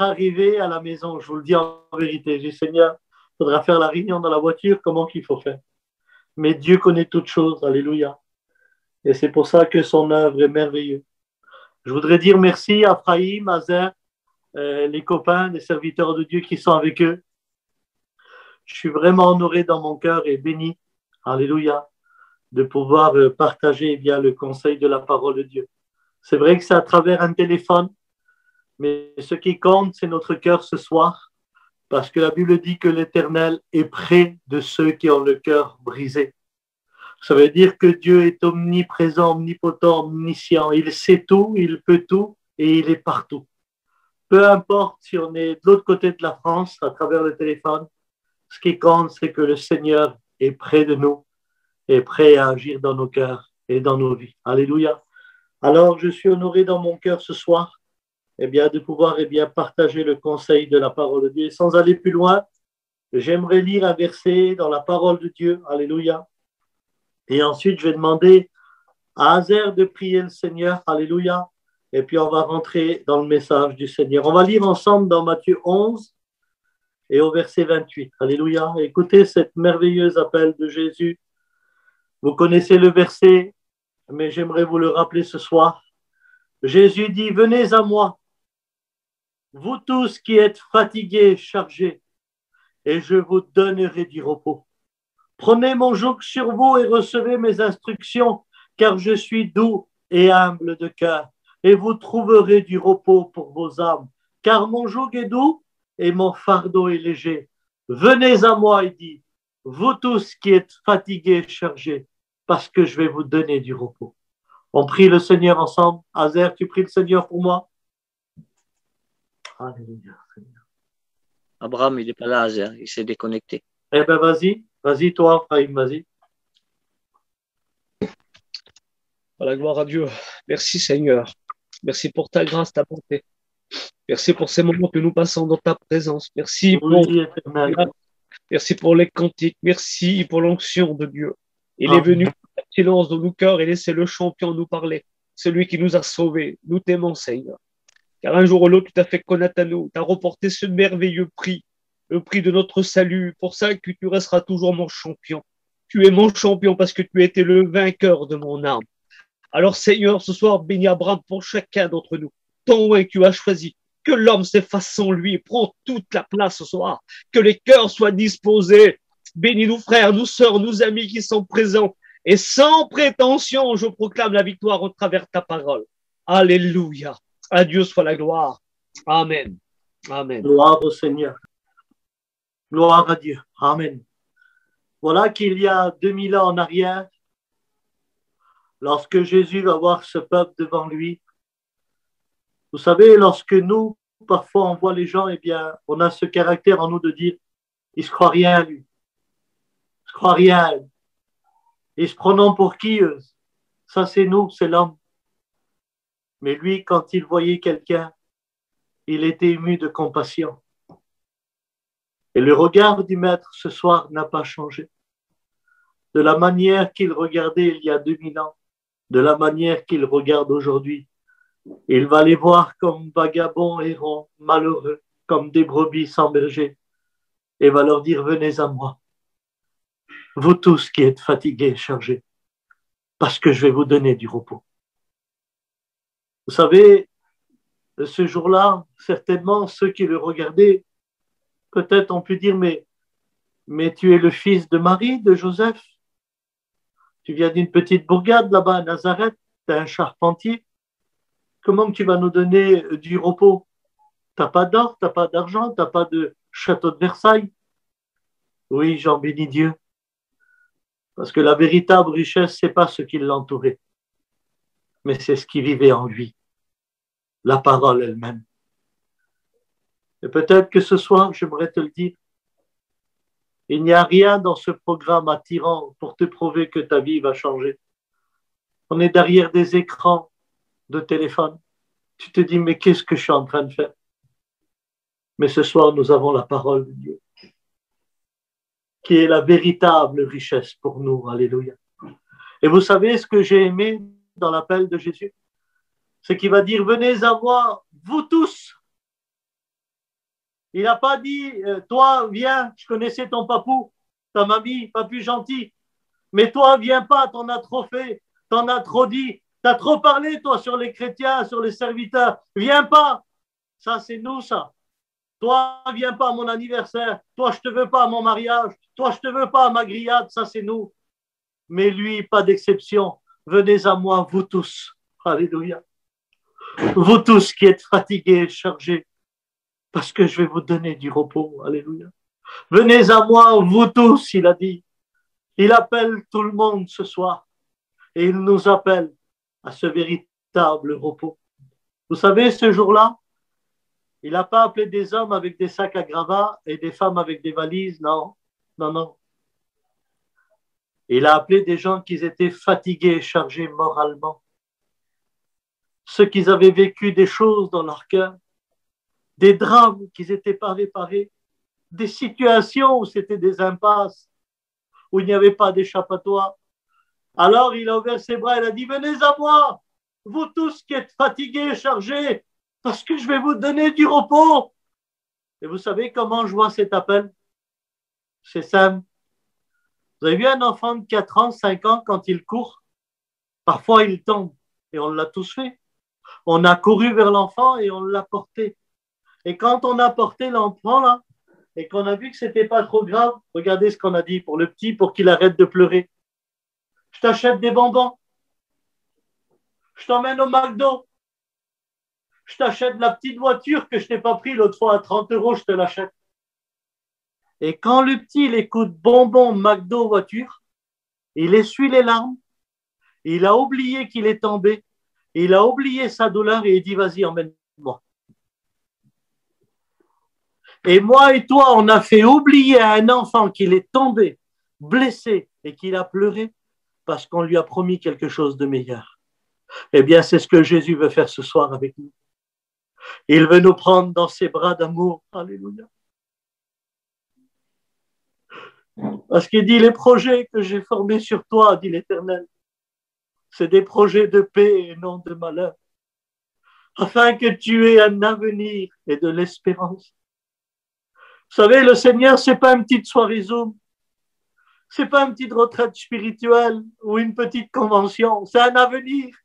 arrivé à la maison, je vous le dis en vérité. J'ai dit, Seigneur, il faudra faire la réunion dans la voiture, comment qu'il faut faire? Mais Dieu connaît toutes choses, alléluia. Et c'est pour ça que son œuvre est merveilleuse. Je voudrais dire merci à Frahim, Azer, les copains, les serviteurs de Dieu qui sont avec eux. Je suis vraiment honoré dans mon cœur et béni, alléluia, de pouvoir partager bien le conseil de la parole de Dieu. C'est vrai que c'est à travers un téléphone, mais ce qui compte, c'est notre cœur ce soir, parce que la Bible dit que l'Éternel est près de ceux qui ont le cœur brisé. Ça veut dire que Dieu est omniprésent, omnipotent, omniscient. Il sait tout, il peut tout et il est partout. Peu importe si on est de l'autre côté de la France à travers le téléphone, ce qui compte, c'est que le Seigneur est près de nous, est prêt à agir dans nos cœurs et dans nos vies. Alléluia. Alors, je suis honoré dans mon cœur ce soir de pouvoir partager le conseil de la parole de Dieu. Et sans aller plus loin, j'aimerais lire un verset dans la parole de Dieu. Alléluia. Et ensuite, je vais demander à Azer de prier le Seigneur. Alléluia. Et puis, on va rentrer dans le message du Seigneur. On va lire ensemble dans Matthieu 11 et au verset 28. Alléluia. Écoutez cette merveilleuse appel de Jésus. Vous connaissez le verset, mais j'aimerais vous le rappeler ce soir. Jésus dit, venez à moi, vous tous qui êtes fatigués, chargés, et je vous donnerai du repos. Prenez mon joug sur vous et recevez mes instructions, car je suis doux et humble de cœur, et vous trouverez du repos pour vos âmes, car mon joug est doux et mon fardeau est léger. Venez à moi, il dit, vous tous qui êtes fatigués, chargés, parce que je vais vous donner du repos. On prie le Seigneur ensemble. Azer, tu pries le Seigneur pour moi? Alléluia, Seigneur. Abraham, il n'est pas là, Azer, il s'est déconnecté. Eh bien, vas-y toi, Frahim, vas-y. La gloire à Dieu. Merci Seigneur. Merci pour ta grâce, ta bonté. Merci pour ces moments que nous passons dans ta présence. Merci pour les cantiques. Merci pour l'onction de Dieu. Il est venu dans le silence de nos cœurs et laisser le champion nous parler. Celui qui nous a sauvés. Nous t'aimons, Seigneur. Car un jour ou l'autre, tu t'as fait connaître à nous. Tu as remporté ce merveilleux prix, le prix de notre salut. Pour ça que tu resteras toujours mon champion. Tu es mon champion parce que tu as été le vainqueur de mon âme. Alors, Seigneur, ce soir, bénis Abraham pour chacun d'entre nous. Ton ouais que tu as choisi. Que l'homme s'efface en lui. Prends toute la place ce soir. Que les cœurs soient disposés. Bénis nous, frères, nous, sœurs, nous, amis qui sont présents. Et sans prétention, je proclame la victoire au travers de ta parole. Alléluia. À Dieu soit la gloire. Amen. Amen. Gloire au Seigneur. Gloire à Dieu. Amen. Voilà qu'il y a 2000 ans en arrière, lorsque Jésus va voir ce peuple devant lui, vous savez, lorsque nous, parfois, on voit les gens, on a ce caractère en nous de dire, il se croit rien, lui. Il se croit rien. Ils se prennent pour qui, eux? Ça, c'est nous, c'est l'homme. Mais lui, quand il voyait quelqu'un, il était ému de compassion. Et le regard du Maître ce soir n'a pas changé. De la manière qu'il regardait il y a 2000 ans, de la manière qu'il regarde aujourd'hui, il va les voir comme vagabonds errants, malheureux, comme des brebis sans berger, et va leur dire, venez à moi, vous tous qui êtes fatigués et chargés, parce que je vais vous donner du repos. Vous savez, ce jour-là, certainement, ceux qui le regardaient, peut-être ont pu dire, mais tu es le fils de Marie, de Joseph. Tu viens d'une petite bourgade là-bas à Nazareth, tu es un charpentier. Comment tu vas nous donner du repos? Tu n'as pas d'or, tu n'as pas d'argent, tu n'as pas de château de Versailles. Oui, j'en bénis Dieu. Parce que la véritable richesse, ce n'est pas ce qui l'entourait, mais c'est ce qui vivait en lui, la parole elle-même. Et peut-être que ce soir, j'aimerais te le dire, il n'y a rien dans ce programme attirant pour te prouver que ta vie va changer. On est derrière des écrans de téléphone. Tu te dis, mais qu'est-ce que je suis en train de faire? Mais ce soir, nous avons la parole de Dieu, qui est la véritable richesse pour nous. Alléluia. Et vous savez ce que j'ai aimé dans l'appel de Jésus? C'est qu'il va dire, venez à moi, vous tous Il n'a pas dit, toi, viens, je connaissais ton papou, ta mamie, papu gentil. Mais toi, viens pas, t'en as trop fait, t'en as trop dit, t'as trop parlé, toi, sur les chrétiens, sur les serviteurs. Viens pas. Ça, c'est nous, ça. Toi, viens pas à mon anniversaire. Toi, je te veux pas à mon mariage. Toi, je te veux pas à ma grillade. Ça, c'est nous. Mais lui, pas d'exception. Venez à moi, vous tous. Alléluia. Vous tous qui êtes fatigués et chargés, parce que je vais vous donner du repos. Alléluia. Venez à moi, vous tous, il a dit. Il appelle tout le monde ce soir et il nous appelle à ce véritable repos. Vous savez, ce jour-là, il n'a pas appelé des hommes avec des sacs à gravats et des femmes avec des valises, non, non, non. Il a appelé des gens qui étaient fatigués et chargés moralement. Ceux qui avaient vécu des choses dans leur cœur, des drames qui n'étaient pas réparés, des situations où c'était des impasses, où il n'y avait pas d'échappatoire. Alors il a ouvert ses bras, il a dit, venez à moi, vous tous qui êtes fatigués et chargés, parce que je vais vous donner du repos. Et vous savez comment je vois cet appel? C'est simple. Vous avez vu un enfant de 4 ans, 5 ans, quand il court, parfois il tombe, et on l'a tous fait. On a couru vers l'enfant et on l'a porté. Et quand on a porté l'enfant, là, et qu'on a vu que c'était pas trop grave, regardez ce qu'on a dit pour le petit, pour qu'il arrête de pleurer. Je t'achète des bonbons. Je t'emmène au McDo. Je t'achète la petite voiture que je t'ai pas pris l'autre fois à 30 €, je te l'achète. Et quand le petit, il écoute bonbons, McDo, voiture, il essuie les larmes, il a oublié qu'il est tombé, il a oublié sa douleur et il dit, vas-y, emmène-moi. Et moi et toi, on a fait oublier à un enfant qu'il est tombé, blessé et qu'il a pleuré parce qu'on lui a promis quelque chose de meilleur. Eh bien, c'est ce que Jésus veut faire ce soir avec nous. Il veut nous prendre dans ses bras d'amour. Alléluia. Parce qu'il dit, les projets que j'ai formés sur toi, dit l'Éternel, c'est des projets de paix et non de malheur, afin que tu aies un avenir et de l'espérance. Vous savez, le Seigneur, c'est pas une petite soirée Zoom, c'est pas une petite retraite spirituelle ou une petite convention, c'est un avenir.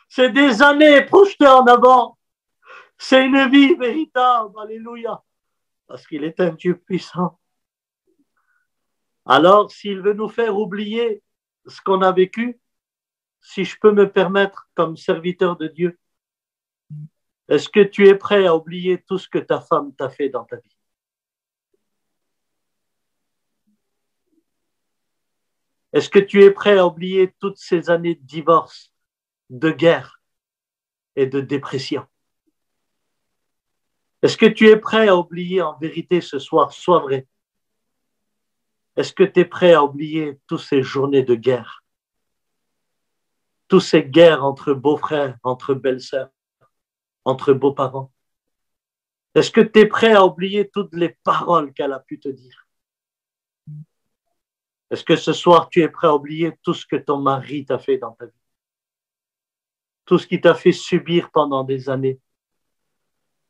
C'est des années projetées en avant. C'est une vie véritable. Alléluia. Parce qu'il est un Dieu puissant. Alors, s'il veut nous faire oublier ce qu'on a vécu, si je peux me permettre comme serviteur de Dieu, est-ce que tu es prêt à oublier tout ce que ta femme t'a fait dans ta vie? Est-ce que tu es prêt à oublier toutes ces années de divorce, de guerre et de dépression? Est-ce que tu es prêt à oublier en vérité ce soir? Sois vrai. Est-ce que tu es prêt à oublier toutes ces journées de guerre? Toutes ces guerres entre beaux-frères, entre belles-sœurs, entre beaux-parents? Est-ce que tu es prêt à oublier toutes les paroles qu'elle a pu te dire? Est-ce que ce soir, tu es prêt à oublier tout ce que ton mari t'a fait dans ta vie? Tout ce qu'il t'a fait subir pendant des années?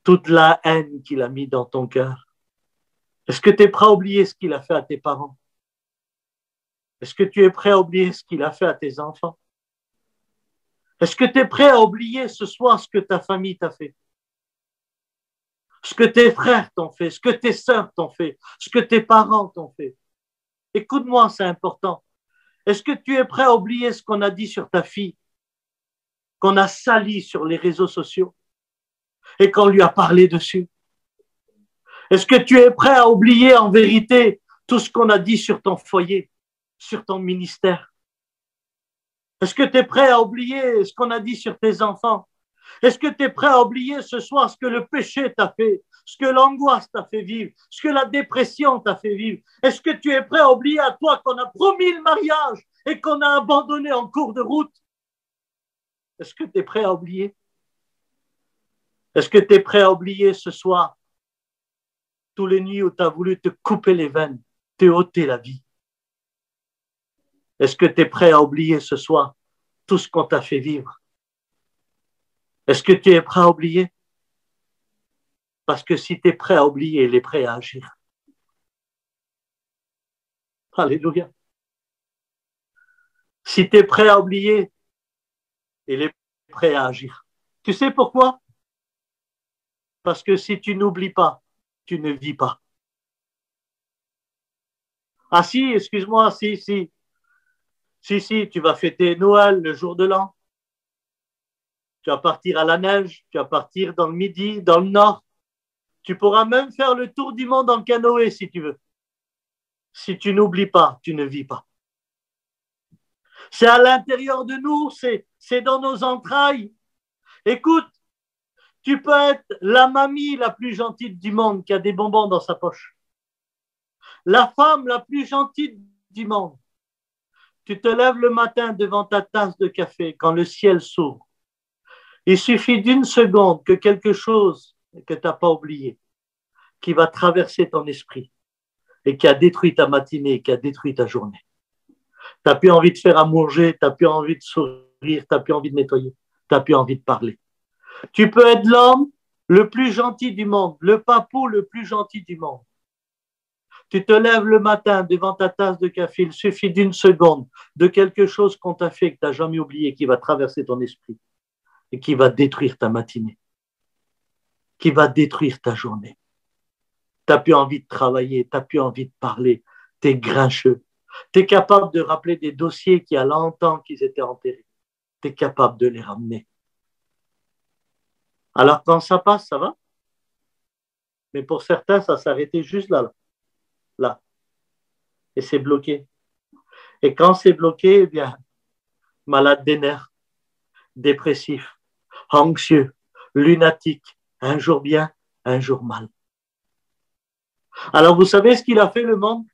Toute la haine qu'il a mis dans ton cœur? Est-ce que tu es prêt à oublier ce qu'il a fait à tes parents? Est-ce que tu es prêt à oublier ce qu'il a fait à tes enfants? Est-ce que tu es prêt à oublier ce soir ce que ta famille t'a fait? Ce que tes frères t'ont fait, ce que tes sœurs t'ont fait, ce que tes parents t'ont fait? Écoute-moi, c'est important. Est-ce que tu es prêt à oublier ce qu'on a dit sur ta fille, qu'on a sali sur les réseaux sociaux et qu'on lui a parlé dessus? Est-ce que tu es prêt à oublier en vérité tout ce qu'on a dit sur ton foyer, sur ton ministère? Est-ce que tu es prêt à oublier ce qu'on a dit sur tes enfants? Est-ce que tu es prêt à oublier ce soir ce que le péché t'a fait, ce que l'angoisse t'a fait vivre, ce que la dépression t'a fait vivre? Est-ce que tu es prêt à oublier à toi qu'on a promis le mariage et qu'on a abandonné en cours de route? Est-ce que tu es prêt à oublier? Est-ce que tu es prêt à oublier ce soir tous les nuits où tu as voulu te couper les veines, te ôter la vie? Est-ce que tu es prêt à oublier ce soir tout ce qu'on t'a fait vivre? Est-ce que tu es prêt à oublier? Est-ce que tu es prêt à oublier Parce que si tu es prêt à oublier, il est prêt à agir. Alléluia. Si tu es prêt à oublier, il est prêt à agir. Tu sais pourquoi? Parce que si tu n'oublies pas, tu ne vis pas. Ah si, excuse-moi, si, tu vas fêter Noël le jour de l'an. Tu vas partir à la neige, tu vas partir dans le midi, dans le nord. Tu pourras même faire le tour du monde en canoë si tu veux. Si tu n'oublies pas, tu ne vis pas. C'est à l'intérieur de nous, c'est dans nos entrailles. Écoute, tu peux être la mamie la plus gentille du monde qui a des bonbons dans sa poche. La femme la plus gentille du monde. Tu te lèves le matin devant ta tasse de café quand le ciel s'ouvre. Il suffit d'une seconde que quelque chose que tu n'as pas oublié, qui va traverser ton esprit et qui a détruit ta matinée, qui a détruit ta journée. Tu n'as plus envie de faire à manger, tu n'as plus envie de sourire, tu n'as plus envie de nettoyer, tu n'as plus envie de parler. Tu peux être l'homme le plus gentil du monde, le papou le plus gentil du monde. Tu te lèves le matin devant ta tasse de café, il suffit d'une seconde de quelque chose qu'on t'a fait, que tu n'as jamais oublié, qui va traverser ton esprit et qui va détruire ta matinée, qui va détruire ta journée. Tu n'as plus envie de travailler, tu n'as plus envie de parler, tu es grincheux. Tu es capable de rappeler des dossiers qui a longtemps qu'ils étaient enterrés. Tu es capable de les ramener. Alors quand ça passe, ça va. Mais pour certains, ça s'arrêtait juste là. Et c'est bloqué. Et quand c'est bloqué, eh bien, malade des nerfs, dépressif, anxieux, lunatique, un jour bien, un jour mal. Alors vous savez ce qu'il a fait le monde?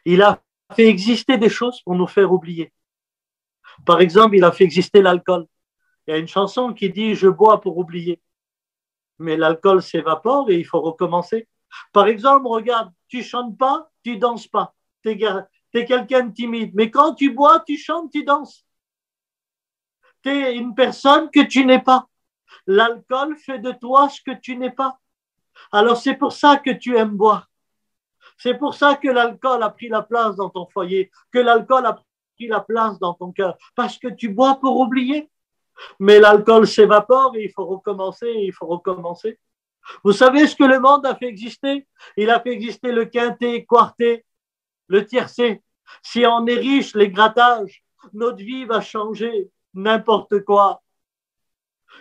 Il a fait exister des choses pour nous faire oublier. Par exemple, il a fait exister l'alcool. Il y a une chanson qui dit « Je bois pour oublier ». Mais l'alcool s'évapore et il faut recommencer. Par exemple, regarde, tu chantes pas, tu danses pas. Tu es quelqu'un de timide. Mais quand tu bois, tu chantes, tu danses. Tu es une personne que tu n'es pas. L'alcool fait de toi ce que tu n'es pas. Alors c'est pour ça que tu aimes boire. C'est pour ça que l'alcool a pris la place dans ton foyer, que l'alcool a pris la place dans ton cœur. Parce que tu bois pour oublier. Mais l'alcool s'évapore et il faut recommencer, il faut recommencer. Vous savez ce que le monde a fait exister? Il a fait exister le quintet, quartet, le tiercé. Si on est riche, les grattages, notre vie va changer, n'importe quoi.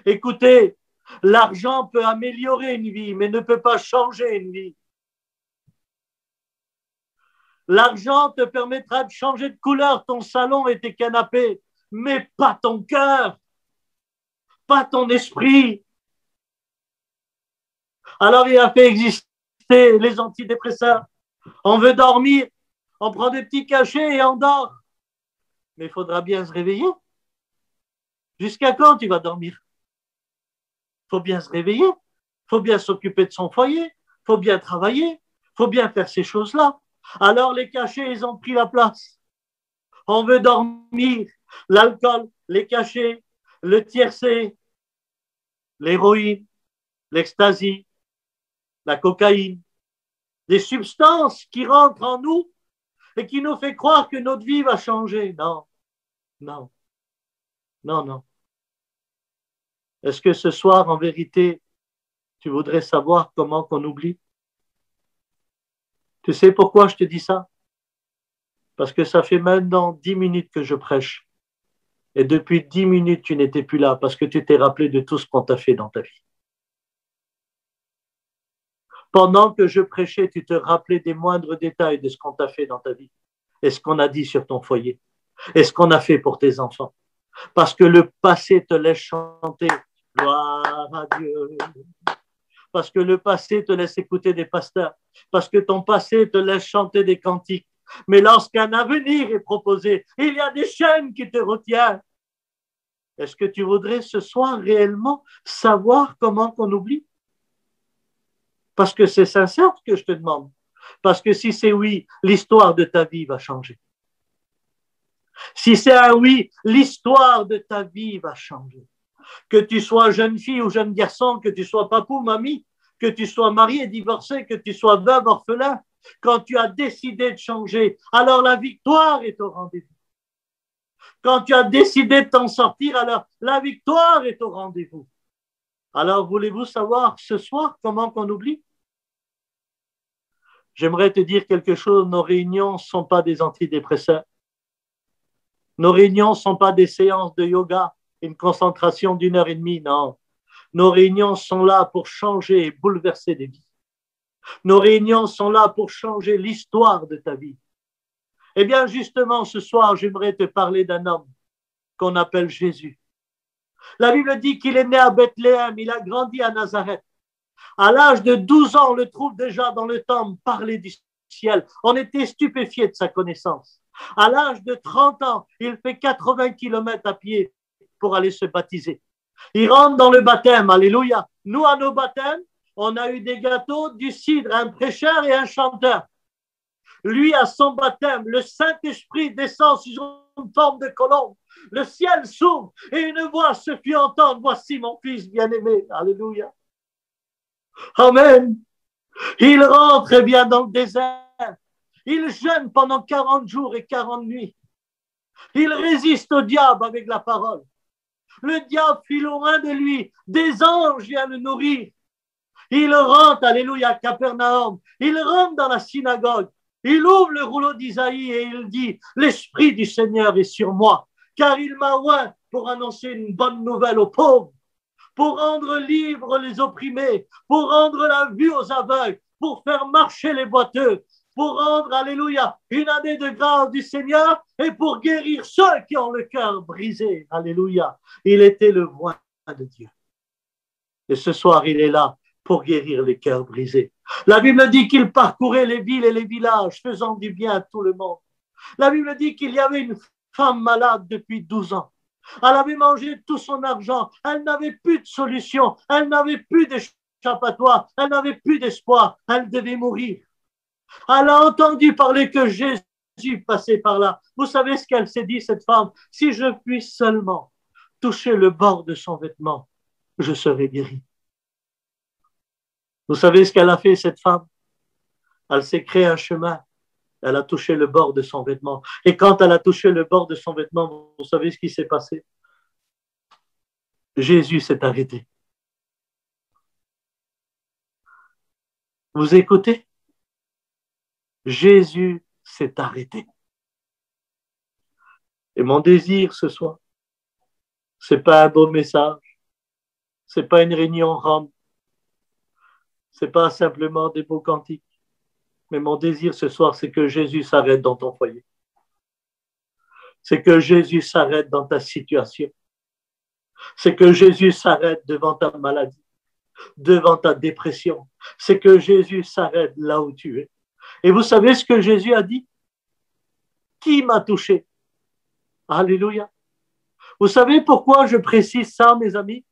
Écoutez, l'argent peut améliorer une vie, mais ne peut pas changer une vie. L'argent te permettra de changer de couleur ton salon et tes canapés, mais pas ton cœur, pas ton esprit. Alors il a fait exister les antidépresseurs. On veut dormir, on prend des petits cachets et on dort. Mais il faudra bien se réveiller. Jusqu'à quand tu vas dormir? Il faut bien se réveiller, il faut bien s'occuper de son foyer, il faut bien travailler, il faut bien faire ces choses-là. Alors les cachets, ils ont pris la place. On veut dormir, l'alcool, les cachets, le tiercé, l'héroïne, l'ecstasy, la cocaïne, des substances qui rentrent en nous et qui nous fait croire que notre vie va changer. Non, non, non, non. Est-ce que ce soir, en vérité, tu voudrais savoir comment qu'on oublie? Tu sais pourquoi je te dis ça? Parce que ça fait maintenant 10 minutes que je prêche. Et depuis 10 minutes, tu n'étais plus là parce que tu t'es rappelé de tout ce qu'on t'a fait dans ta vie. Pendant que je prêchais, tu te rappelais des moindres détails de ce qu'on t'a fait dans ta vie et ce qu'on a dit sur ton foyer et ce qu'on a fait pour tes enfants. Parce que le passé te laisse chanter « Gloire à Dieu ». Parce que le passé te laisse écouter des pasteurs. Parce que ton passé te laisse chanter des cantiques. Mais lorsqu'un avenir est proposé, il y a des chaînes qui te retiennent. Est-ce que tu voudrais ce soir réellement savoir comment qu'on oublie? Parce que c'est sincère ce que je te demande. Parce que si c'est oui, l'histoire de ta vie va changer. Si c'est un oui, l'histoire de ta vie va changer. Que tu sois jeune fille ou jeune garçon, que tu sois papou, mamie, que tu sois marié, divorcé, que tu sois veuve, orphelin, quand tu as décidé de changer, alors la victoire est au rendez-vous. Quand tu as décidé de t'en sortir, alors la victoire est au rendez-vous. Alors, voulez-vous savoir ce soir comment qu'on oublie? J'aimerais te dire quelque chose, nos réunions ne sont pas des antidépresseurs. Nos réunions ne sont pas des séances de yoga, une concentration d'1 h 30, non. Nos réunions sont là pour changer et bouleverser des vies. Nos réunions sont là pour changer l'histoire de ta vie. Eh bien, justement, ce soir, j'aimerais te parler d'un homme qu'on appelle Jésus. La Bible dit qu'il est né à Bethléem, il a grandi à Nazareth. À l'âge de 12 ans, on le trouve déjà dans le temple parler du ciel. On était stupéfiés de sa connaissance. À l'âge de 30 ans, il fait 80 kilomètres à pied pour aller se baptiser. Il rentre dans le baptême, alléluia. Nous, à nos baptêmes, on a eu des gâteaux, du cidre, un prêcheur et un chanteur. Lui, à son baptême, le Saint-Esprit descend sur une forme de colombe. Le ciel s'ouvre et une voix se fit entendre. Voici mon fils bien-aimé. Alléluia. Amen. Il rentre bien dans le désert. Il jeûne pendant 40 jours et 40 nuits. Il résiste au diable avec la parole. Le diable file loin de lui. Des anges viennent le nourrir. Il rentre, alléluia, à Capernaum. Il rentre dans la synagogue. Il ouvre le rouleau d'Isaïe et il dit, l'Esprit du Seigneur est sur moi, car il m'a oint pour annoncer une bonne nouvelle aux pauvres, pour rendre libres les opprimés, pour rendre la vue aux aveugles, pour faire marcher les boiteux, pour rendre, alléluia, une année de grâce du Seigneur et pour guérir ceux qui ont le cœur brisé. Alléluia. Il était le roi de Dieu. Et ce soir, il est là pour guérir les cœurs brisés. La Bible dit qu'il parcourait les villes et les villages, faisant du bien à tout le monde. La Bible dit qu'il y avait une femme malade depuis 12 ans. Elle avait mangé tout son argent. Elle n'avait plus de solution. Elle n'avait plus d'échappatoire. Elle n'avait plus d'espoir. Elle devait mourir. Elle a entendu parler que Jésus passait par là. Vous savez ce qu'elle s'est dit, cette femme? Si je puis seulement toucher le bord de son vêtement, je serai guérie. Vous savez ce qu'elle a fait, cette femme? Elle s'est créé un chemin. Elle a touché le bord de son vêtement. Et quand elle a touché le bord de son vêtement, vous savez ce qui s'est passé? Jésus s'est arrêté. Vous écoutez? Jésus s'est arrêté. Et mon désir ce soir, c'est pas un beau message, c'est pas une réunion rame, c'est pas simplement des beaux cantiques. Mais mon désir ce soir, c'est que Jésus s'arrête dans ton foyer. C'est que Jésus s'arrête dans ta situation. C'est que Jésus s'arrête devant ta maladie, devant ta dépression. C'est que Jésus s'arrête là où tu es. Et vous savez ce que Jésus a dit? Qui m'a touché? Alléluia. Vous savez pourquoi je précise ça, mes amis?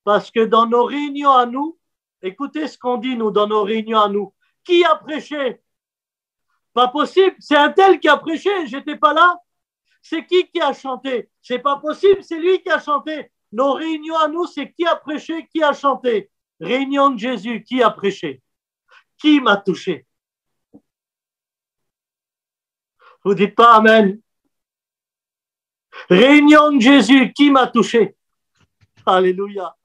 Parce que dans nos réunions à nous, écoutez ce qu'on dit, nous, dans nos réunions à nous. Qui a prêché? Pas possible, c'est un tel qui a prêché, j'étais pas là. C'est qui a chanté? C'est pas possible, c'est lui qui a chanté. Nos réunions à nous, c'est qui a prêché, qui a chanté. Réunion de Jésus, qui a prêché? Qui m'a touché? Vous dites pas Amen. Réunion de Jésus, qui m'a touché? Alléluia.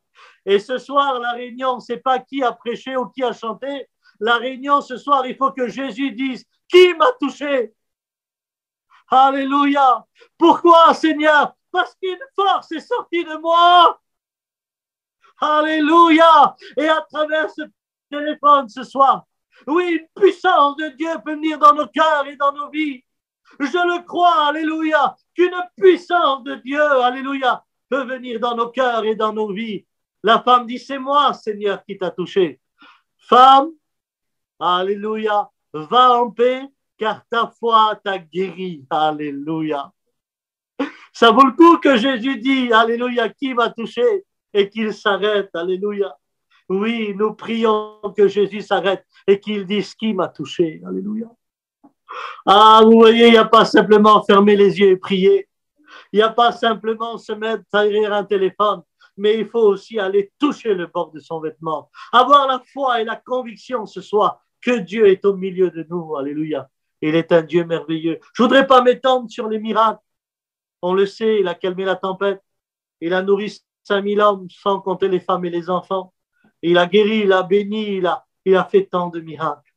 Et ce soir, la réunion, c'est pas qui a prêché ou qui a chanté. La réunion ce soir, il faut que Jésus dise qui m'a touché. Alléluia. Pourquoi, Seigneur? Parce qu'une force est sortie de moi. Alléluia. Et à travers ce téléphone ce soir, oui, une puissance de Dieu peut venir dans nos cœurs et dans nos vies. Je le crois, alléluia, qu'une puissance de Dieu, alléluia, peut venir dans nos cœurs et dans nos vies. La femme dit, c'est moi, Seigneur, qui t'a touché. Femme, alléluia, va en paix, car ta foi t'a guéri. Alléluia. Ça vaut le coup que Jésus dit, alléluia, qui m'a touché et qu'il s'arrête. Alléluia. Oui, nous prions que Jésus s'arrête et qu'il dise qui m'a touché. Alléluia. Ah, vous voyez, il n'y a pas simplement fermer les yeux et prier. Il n'y a pas simplement se mettre derrière un téléphone. mais il faut aussi aller toucher le bord de son vêtement. Avoir la foi et la conviction ce soir que Dieu est au milieu de nous. Alléluia. Il est un Dieu merveilleux. Je ne voudrais pas m'étendre sur les miracles. On le sait, il a calmé la tempête. Il a nourri 5000 hommes sans compter les femmes et les enfants. Il a guéri, il a béni, il a fait tant de miracles.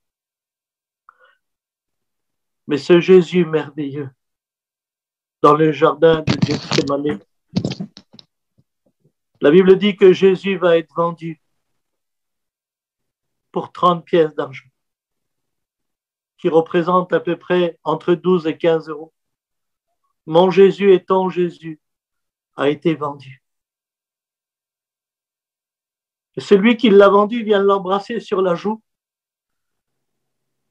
Mais ce Jésus merveilleux, dans le jardin de Gethsémani, la Bible dit que Jésus va être vendu pour 30 pièces d'argent, qui représente à peu près entre 12 et 15 euros. Mon Jésus et ton Jésus a été vendu. Et celui qui l'a vendu vient l'embrasser sur la joue.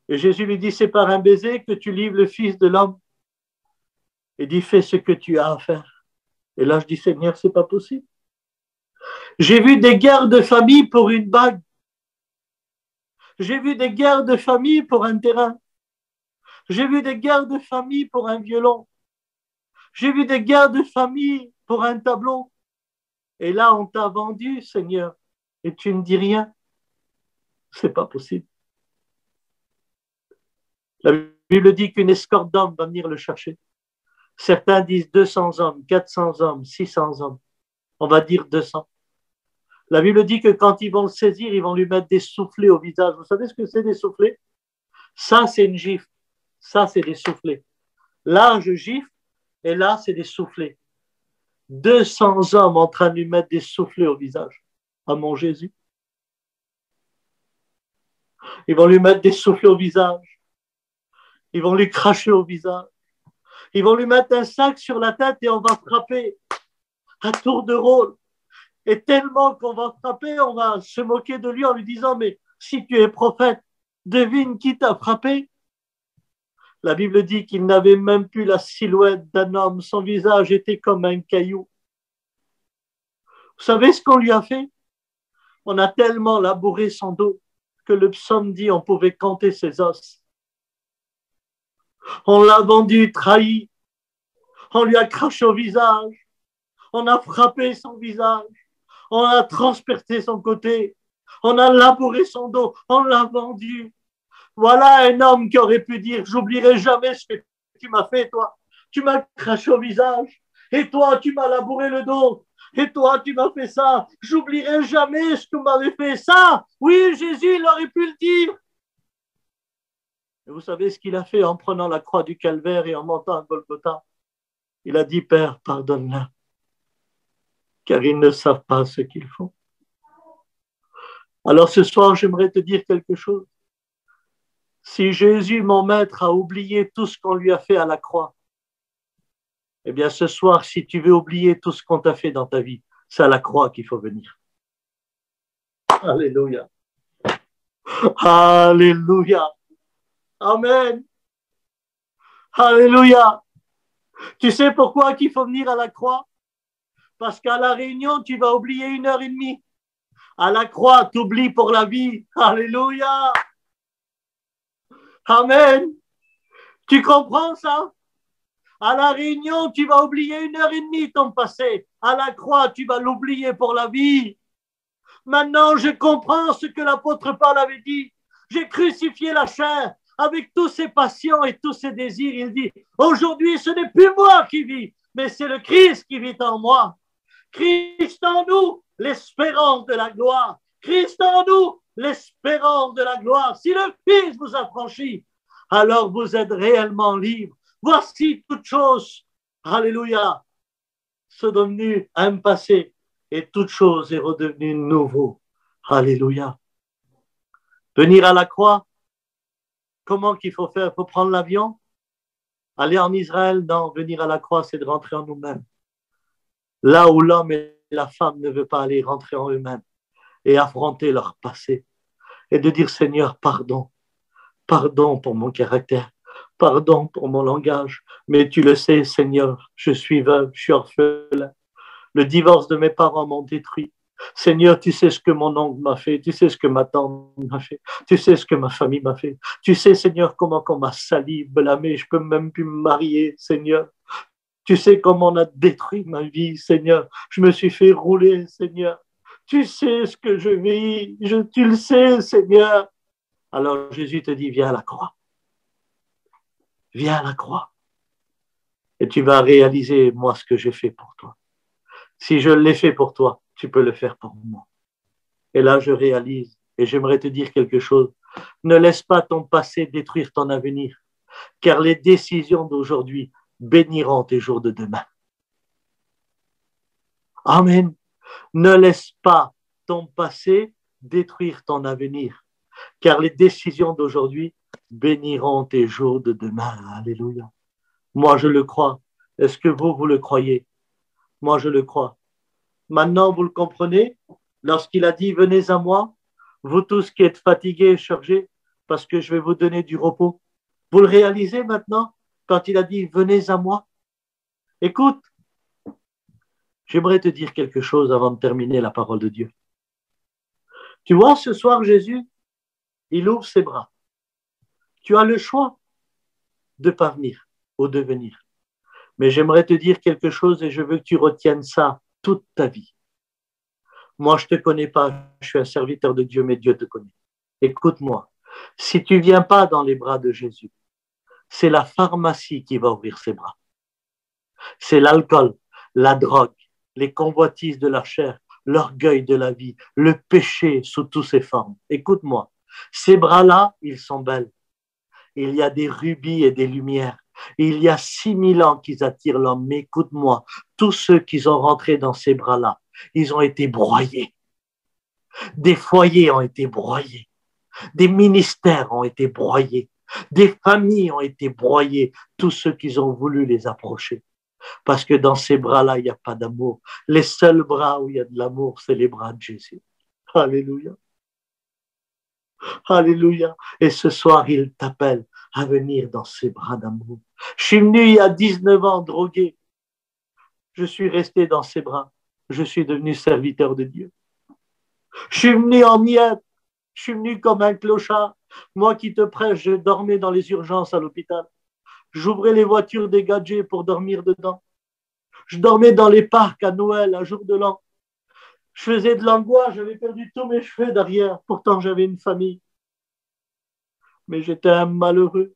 Et Jésus lui dit, c'est par un baiser que tu livres le Fils de l'homme. Et dit, fais ce que tu as à faire. Et là, je dis, Seigneur, c'est pas possible. J'ai vu des guerres de famille pour une bague. J'ai vu des guerres de famille pour un terrain. J'ai vu des guerres de famille pour un violon. J'ai vu des guerres de famille pour un tableau. Et là, on t'a vendu, Seigneur, et tu ne dis rien. C'est pas possible. La Bible dit qu'une escorte d'hommes va venir le chercher. Certains disent 200 hommes, 400 hommes, 600 hommes. On va dire 200. La Bible dit que quand ils vont le saisir, ils vont lui mettre des soufflets au visage. Vous savez ce que c'est des soufflets? Ça, c'est une gifle. Ça, c'est des soufflets. Là, je gifle et là, c'est des soufflets. 200 hommes en train de lui mettre des soufflets au visage. À mon Jésus. Ils vont lui mettre des soufflets au visage. Ils vont lui cracher au visage. Ils vont lui mettre un sac sur la tête et on va frapper à tour de rôle. Et tellement qu'on va frapper, on va se moquer de lui en lui disant, mais si tu es prophète, devine qui t'a frappé. La Bible dit qu'il n'avait même plus la silhouette d'un homme. Son visage était comme un caillou. Vous savez ce qu'on lui a fait? On a tellement labouré son dos que le psaume dit on pouvait compter ses os. On l'a vendu, trahi. On lui a craché au visage. On a frappé son visage. On a transpercé son côté. On a labouré son dos. On l'a vendu. Voilà un homme qui aurait pu dire, j'oublierai jamais ce que tu m'as fait, toi. Tu m'as craché au visage. Et toi, tu m'as labouré le dos. Et toi, tu m'as fait ça. J'oublierai jamais ce que tu m'avais fait. Ça, oui, Jésus, il aurait pu le dire. Et vous savez ce qu'il a fait en prenant la croix du calvaire et en montant à Golgotha? Il a dit, Père, pardonne-leur, car ils ne savent pas ce qu'ils font. Alors ce soir, j'aimerais te dire quelque chose. Si Jésus, mon maître, a oublié tout ce qu'on lui a fait à la croix, eh bien ce soir, si tu veux oublier tout ce qu'on t'a fait dans ta vie, c'est à la croix qu'il faut venir. Alléluia. Alléluia. Amen. Alléluia. Tu sais pourquoi qu'il faut venir à la croix? Parce qu'à la réunion, tu vas oublier 1h30. À la croix, tu oublies pour la vie. Alléluia. Amen. Tu comprends ça? À la réunion, tu vas oublier 1h30 ton passé. À la croix, tu vas l'oublier pour la vie. Maintenant, je comprends ce que l'apôtre Paul avait dit. J'ai crucifié la chair avec tous ses passions et tous ses désirs. Il dit, aujourd'hui, ce n'est plus moi qui vis, mais c'est le Christ qui vit en moi. Christ en nous, l'espérance de la gloire. Christ en nous, l'espérance de la gloire. Si le Fils vous a franchi, alors vous êtes réellement libre. Voici toute chose, alléluia, sont devenues un passé et toute chose est redevenue nouveau. Alléluia. Venir à la croix, comment qu'il faut faire? Il faut prendre l'avion? Aller en Israël? Non, venir à la croix, c'est de rentrer en nous-mêmes. Là où l'homme et la femme ne veulent pas aller rentrer en eux-mêmes et affronter leur passé et de dire Seigneur, pardon. Pardon pour mon caractère. Pardon pour mon langage. Mais tu le sais, Seigneur, je suis veuve, je suis orphelin. Le divorce de mes parents m'ont détruit. Seigneur, tu sais ce que mon oncle m'a fait, tu sais ce que ma tante m'a fait, tu sais ce que ma famille m'a fait. Tu sais, Seigneur, comment qu'on m'a sali, blâmé, je peux même plus me marier, Seigneur. Tu sais comment on a détruit ma vie, Seigneur. Je me suis fait rouler, Seigneur. Tu sais ce que je vis. Tu le sais, Seigneur. Alors Jésus te dit, viens à la croix. Viens à la croix. Et tu vas réaliser, moi, ce que j'ai fait pour toi. Si je l'ai fait pour toi, tu peux le faire pour moi. Et là, je réalise, et j'aimerais te dire quelque chose. Ne laisse pas ton passé détruire ton avenir, car les décisions d'aujourd'hui béniront tes jours de demain. Amen. Ne laisse pas ton passé détruire ton avenir, car les décisions d'aujourd'hui béniront tes jours de demain. Alléluia. Moi, je le crois. Est-ce que vous le croyez? Moi, je le crois. Maintenant, vous le comprenez? Lorsqu'il a dit, venez à moi, vous tous qui êtes fatigués et chargés, parce que je vais vous donner du repos. Vous le réalisez maintenant, quand il a dit, venez à moi? Écoute, j'aimerais te dire quelque chose avant de terminer la parole de Dieu. Tu vois, ce soir, Jésus, il ouvre ses bras. Tu as le choix de ne pas venir ou de venir. Mais j'aimerais te dire quelque chose et je veux que tu retiennes ça toute ta vie. Moi, je ne te connais pas, je suis un serviteur de Dieu, mais Dieu te connaît. Écoute-moi, si tu ne viens pas dans les bras de Jésus, c'est la pharmacie qui va ouvrir ses bras. C'est l'alcool, la drogue, les convoitises de la chair, l'orgueil de la vie, le péché sous toutes ses formes. Écoute-moi, ces bras-là, ils sont belles. Il y a des rubis et des lumières. Il y a 6000 ans qu'ils attirent l'homme. Mais écoute-moi, tous ceux qui ont rentré dans ces bras-là, ils ont été broyés. Des foyers ont été broyés. Des ministères ont été broyés. Des familles ont été broyées. Tous ceux qui ont voulu les approcher. Parce que dans ces bras-là, il n'y a pas d'amour. Les seuls bras où il y a de l'amour, c'est les bras de Jésus. Alléluia. Alléluia. Et ce soir, il t'appelle à venir dans ses bras d'amour. Je suis venu il y a 19 ans drogué. Je suis resté dans ses bras. Je suis devenu serviteur de Dieu. Je suis venu en miette. Je suis venu comme un clochard. Moi qui te prêche, je dormais dans les urgences à l'hôpital. J'ouvrais les voitures des gadgets pour dormir dedans. Je dormais dans les parcs à Noël, à jour de l'an. Je faisais de l'angoisse, j'avais perdu tous mes cheveux derrière. Pourtant, j'avais une famille. Mais j'étais un malheureux.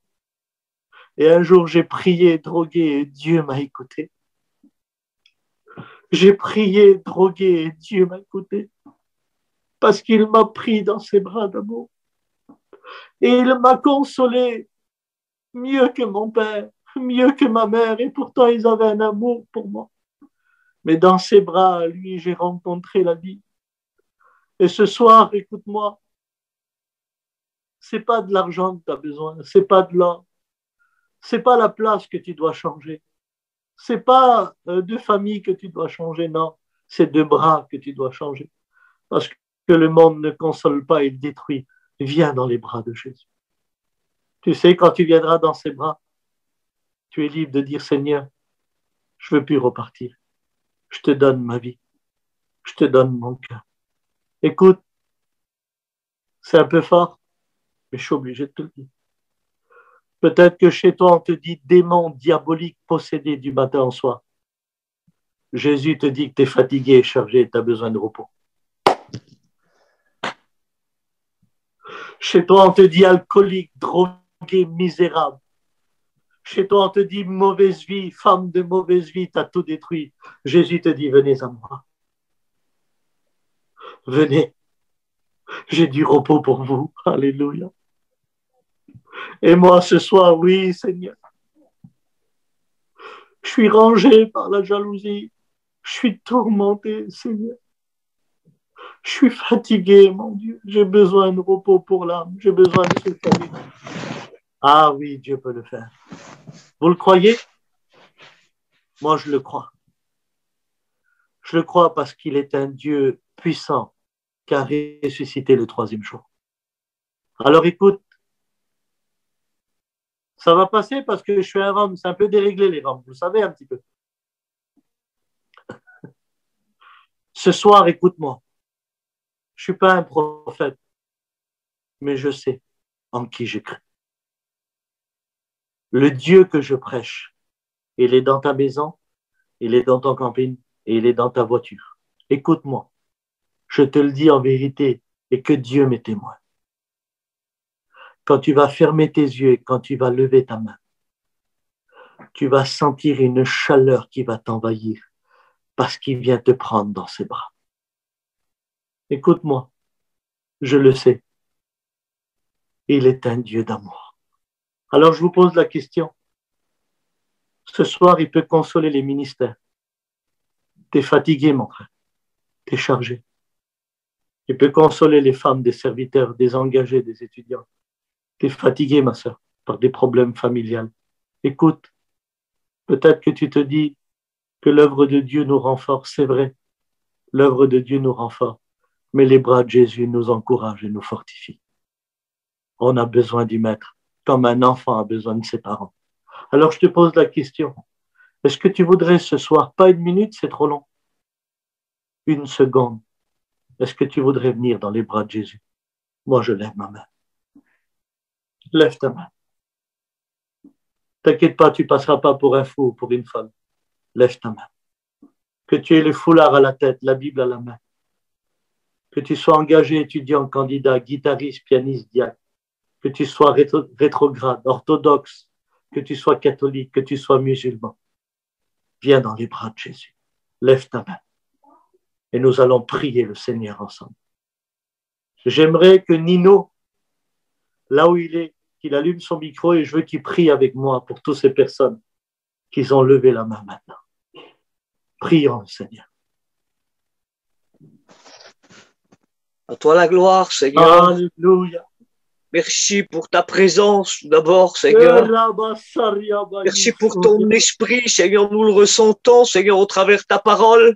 Et un jour, j'ai prié, drogué, et Dieu m'a écouté. J'ai prié, drogué, et Dieu m'a écouté. Parce qu'il m'a pris dans ses bras d'amour. Et il m'a consolé mieux que mon père, mieux que ma mère. Et pourtant, ils avaient un amour pour moi. Mais dans ses bras, lui, j'ai rencontré la vie. Et ce soir, écoute-moi, c'est pas de l'argent que tu as besoin, c'est pas de l'or, c'est pas la place que tu dois changer, c'est pas deux familles que tu dois changer, non, c'est deux bras que tu dois changer. Parce que le monde ne console pas, il détruit. Viens dans les bras de Jésus. Tu sais, quand tu viendras dans ses bras, tu es libre de dire, Seigneur, je veux plus repartir. Je te donne ma vie. Je te donne mon cœur. Écoute, c'est un peu fort, mais je suis obligé de te le dire. Peut-être que chez toi, on te dit démon diabolique possédé du matin au soir. Jésus te dit que tu es fatigué et chargé et tu as besoin de repos. Chez toi, on te dit alcoolique, drogué, misérable. Chez toi, on te dit mauvaise vie, femme de mauvaise vie, tu as tout détruit. Jésus te dit, venez à moi. Venez. J'ai du repos pour vous. Alléluia. Et moi, ce soir, oui, Seigneur. Je suis rangé par la jalousie. Je suis tourmenté, Seigneur. Je suis fatigué, mon Dieu. J'ai besoin de repos pour l'âme. J'ai besoin de se calmer. Ah oui, Dieu peut le faire. Vous le croyez? Moi, je le crois. Je le crois parce qu'il est un Dieu puissant qui a ressuscité le troisième jour. Alors écoute, ça va passer parce que je suis un rhum. C'est un peu déréglé les rhums, vous le savez un petit peu. Ce soir, écoute-moi. Je ne suis pas un prophète, mais je sais en qui j'ai cru. Le Dieu que je prêche, il est dans ta maison, il est dans ton camping et il est dans ta voiture. Écoute-moi, je te le dis en vérité et que Dieu m'est témoin. Quand tu vas fermer tes yeux et quand tu vas lever ta main, tu vas sentir une chaleur qui va t'envahir parce qu'il vient te prendre dans ses bras. Écoute-moi, je le sais. Il est un Dieu d'amour. Alors je vous pose la question. Ce soir, il peut consoler les ministères. T'es fatigué, mon frère. T'es chargé. Il peut consoler les femmes, des serviteurs, des engagés, des étudiants. T'es fatigué, ma sœur, par des problèmes familiales. Écoute, peut-être que tu te dis que l'œuvre de Dieu nous renforce, c'est vrai. L'œuvre de Dieu nous renforce, mais les bras de Jésus nous encouragent et nous fortifient. On a besoin du Maître, comme un enfant a besoin de ses parents. Alors je te pose la question, est-ce que tu voudrais ce soir, pas 1 minute, c'est trop long, 1 seconde, est-ce que tu voudrais venir dans les bras de Jésus? Moi, je lève ma main. Lève ta main. T'inquiète pas, tu passeras pas pour un fou ou pour une folle. Lève ta main. Que tu aies le foulard à la tête, la Bible à la main. Que tu sois engagé, étudiant, candidat, guitariste, pianiste, diacre. Que tu sois rétrograde, orthodoxe, que tu sois catholique, que tu sois musulman. Viens dans les bras de Jésus. Lève ta main. Et nous allons prier le Seigneur ensemble. J'aimerais que Nino, là où il est, qu'il allume son micro et je veux qu'il prie avec moi pour toutes ces personnes qui ont levé la main maintenant. Prions, Seigneur. À toi la gloire, Seigneur. Alléluia. Merci pour ta présence, tout d'abord, Seigneur. Merci pour ton esprit, Seigneur. Nous le ressentons, Seigneur, au travers de ta parole.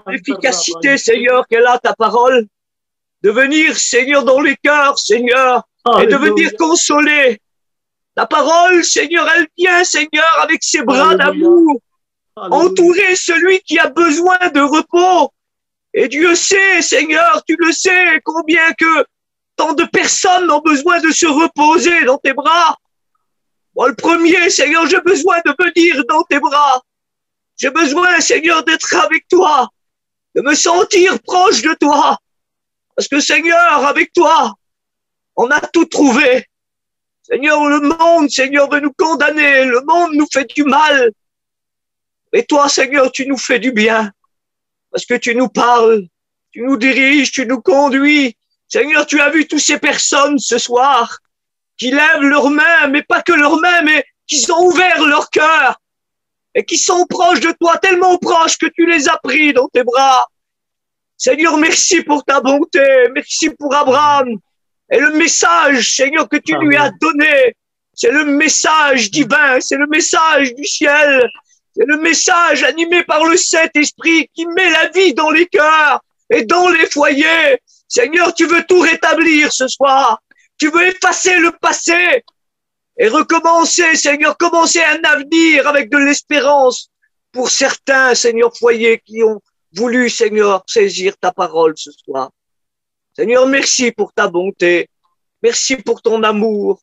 L'efficacité, Seigneur, qu'elle a, ta parole. De venir, Seigneur, dans les cœurs, Seigneur, et de venir consoler. Ta parole, Seigneur, elle vient, Seigneur, avec ses bras d'amour, entourer celui qui a besoin de repos. Et Dieu sait, Seigneur, tu le sais, combien que tant de personnes ont besoin de se reposer dans tes bras. Moi, le premier, Seigneur, j'ai besoin de venir dans tes bras. J'ai besoin, Seigneur, d'être avec toi, de me sentir proche de toi. Parce que, Seigneur, avec toi, on a tout trouvé. Seigneur, le monde, Seigneur, veut nous condamner. Le monde nous fait du mal. Et toi, Seigneur, tu nous fais du bien. Parce que tu nous parles, tu nous diriges, tu nous conduis. Seigneur, tu as vu toutes ces personnes ce soir qui lèvent leurs mains, mais pas que leurs mains, mais qui ont ouvert leur cœur et qui sont proches de toi, tellement proches que tu les as pris dans tes bras. Seigneur, merci pour ta bonté, merci pour Abraham et le message, Seigneur, que tu lui as donné. C'est le message divin, c'est le message du ciel, c'est le message animé par le Saint-Esprit qui met la vie dans les cœurs et dans les foyers. Seigneur, tu veux tout rétablir ce soir. Tu veux effacer le passé et recommencer, Seigneur, commencer un avenir avec de l'espérance pour certains, Seigneur, foyers qui ont voulu, Seigneur, saisir ta parole ce soir. Seigneur, merci pour ta bonté. Merci pour ton amour.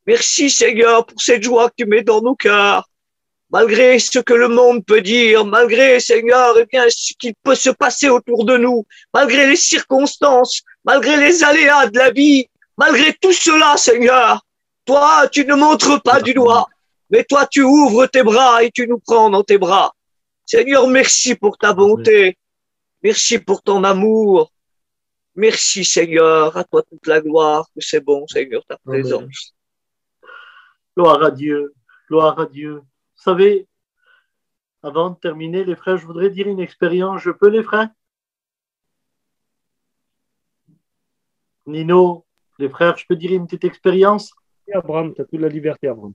Merci, Seigneur, pour cette joie que tu mets dans nos cœurs. Malgré ce que le monde peut dire, malgré, Seigneur, eh bien, ce qui peut se passer autour de nous, malgré les circonstances, malgré les aléas de la vie, malgré tout cela, Seigneur, toi, tu ne montres pas du doigt, mais toi, tu ouvres tes bras et tu nous prends dans tes bras. Seigneur, merci pour ta bonté. Merci pour ton amour. Merci, Seigneur. À toi toute la gloire, que c'est bon, Seigneur, ta présence. Gloire à Dieu. Gloire à Dieu. Vous savez, avant de terminer, les frères, je voudrais dire une expérience. Je peux, les frères? Nino, les frères, je peux dire une petite expérience? Abraham, tu as toute la liberté, Abraham.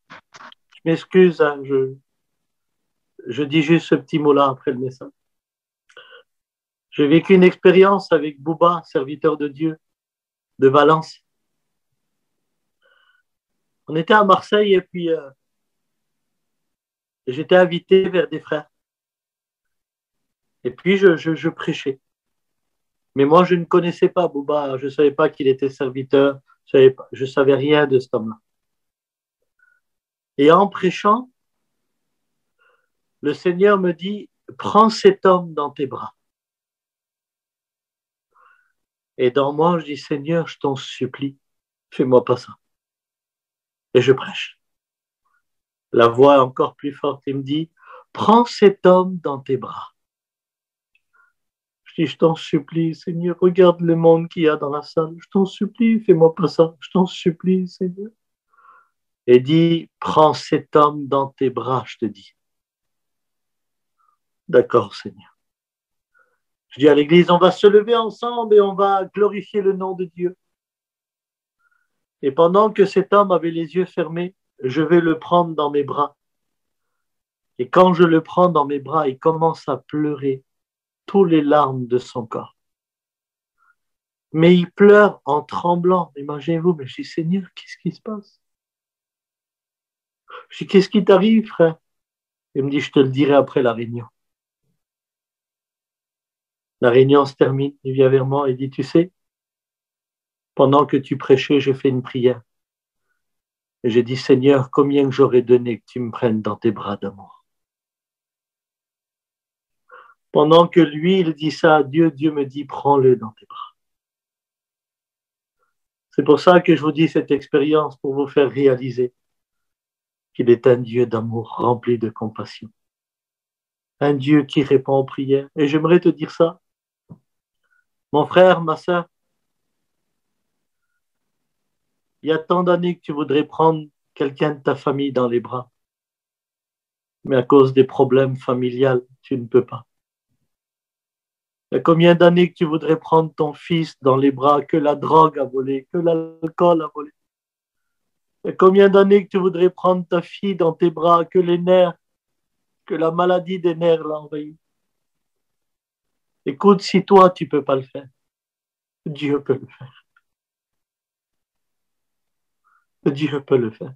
Je m'excuse, hein, je dis juste ce petit mot-là après le message. J'ai vécu une expérience avec Bouba, serviteur de Dieu, de Valence. On était à Marseille et puis j'étais invité vers des frères. Et puis je prêchais. Mais moi, je ne connaissais pas Bouba. Je ne savais pas qu'il était serviteur. Je ne savais rien de cet homme-là. Et en prêchant, le Seigneur me dit, prends cet homme dans tes bras. Et dans moi, je dis, Seigneur, je t'en supplie, fais-moi pas ça. Et je prêche. La voix est encore plus forte, il me dit, prends cet homme dans tes bras. Je dis, je t'en supplie, Seigneur, regarde le monde qu'il y a dans la salle. Je t'en supplie, fais-moi pas ça. Je t'en supplie, Seigneur. Et dit, prends cet homme dans tes bras, je te dis. D'accord, Seigneur. Je dis à l'église, on va se lever ensemble et on va glorifier le nom de Dieu. Et pendant que cet homme avait les yeux fermés, je vais le prendre dans mes bras. Et quand je le prends dans mes bras, il commence à pleurer tous les larmes de son corps. Mais il pleure en tremblant. Imaginez-vous, mais je dis, Seigneur, qu'est-ce qui se passe? Je dis, qu'est-ce qui t'arrive, frère? Il me dit, je te le dirai après la réunion. La réunion se termine, il vient vers moi et dit, tu sais, pendant que tu prêchais, j'ai fait une prière. Et j'ai dit, Seigneur, combien que j'aurais donné que tu me prennes dans tes bras d'amour. Pendant que lui, il dit ça à Dieu, Dieu me dit, prends-le dans tes bras. C'est pour ça que je vous dis cette expérience, pour vous faire réaliser qu'il est un Dieu d'amour rempli de compassion. Un Dieu qui répond aux prières. Et j'aimerais te dire ça. Mon frère, ma sœur, il y a tant d'années que tu voudrais prendre quelqu'un de ta famille dans les bras. Mais à cause des problèmes familiaux, tu ne peux pas. Il y a combien d'années que tu voudrais prendre ton fils dans les bras, que la drogue a volé, que l'alcool a volé. Il y a combien d'années que tu voudrais prendre ta fille dans tes bras, que les nerfs, que la maladie des nerfs l'a envahi. Écoute, si toi, tu ne peux pas le faire, Dieu peut le faire. Dieu peut le faire.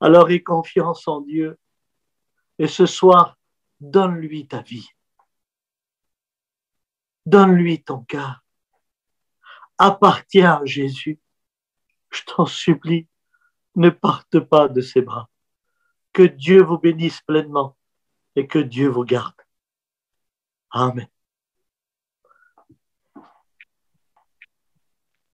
Alors aie confiance en Dieu. Et ce soir, donne-lui ta vie. Donne-lui ton cœur. Appartiens à Jésus. Je t'en supplie, ne parte pas de ses bras. Que Dieu vous bénisse pleinement et que Dieu vous garde. Amen.